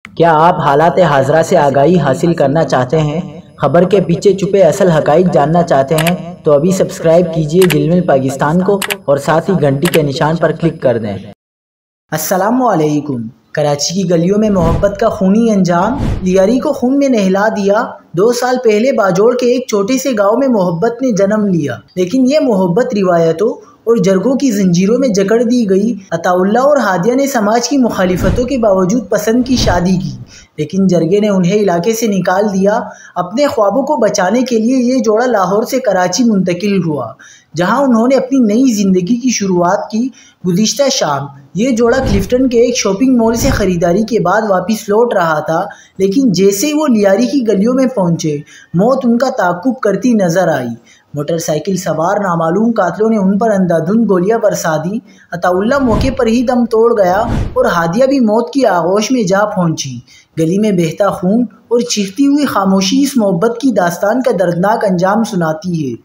کیا آپ حالات حاضرہ سے آگاہی حاصل کرنا چاہتے ہیں؟ خبر کے پیچھے چھپے اصل حقائق جاننا چاہتے ہیں تو ابھی سبسکرائب کیجئے جلمل پاکستان کو اور ساتھ ہی گھنٹی کے نشان پر کلک کر دیں۔ السلام علیکم۔ کراچی کی گلیوں میں محبت کا خونی انجام، لیاری کو خون میں نہلا دیا۔ 2 سال پہلے باجوڑ کے ایک چھوٹے سے گاؤں میں محبت نے جنم لیا، لیکن یہ محبت روایتوں اور جرگوں کی زنجیروں میں جکڑ دی گئی۔ عطا اللہ اور ہادیہ نے سماج کی مخالفتوں کے باوجود پسند کی شادی کی، لیکن جرگے نے انہیں علاقے سے نکال دیا۔ اپنے خوابوں کو بچانے کے لیے یہ جوڑا لاہور سے کراچی منتقل ہوا، جہاں انہوں نے اپنی نئی زندگی کی شروعات کی۔ گزشتہ شام یہ جوڑا کلفٹن کے ایک شاپنگ مال سے خریداری کے بعد واپس لوٹ رہا تھا، لیکن جیسے ہی وہ لیاری کی گلیوں میں پہنچے، موت ان کا تعاقب کرتی نظر آئی۔ موٹر سائیکل سوار نامعلوم قاتلوں نے ان پر اندھادھند گولیاں برسا دیں۔ عطا اللہ موقع پر ہی دم توڑ گیا اور ہادیہ بھی موت کی آغوش میں جا پہنچی۔ گلی میں بہتا خون اور چیختی ہوئی خاموشی اس محبت کی داستان کا دردناک انجام سناتی ہے۔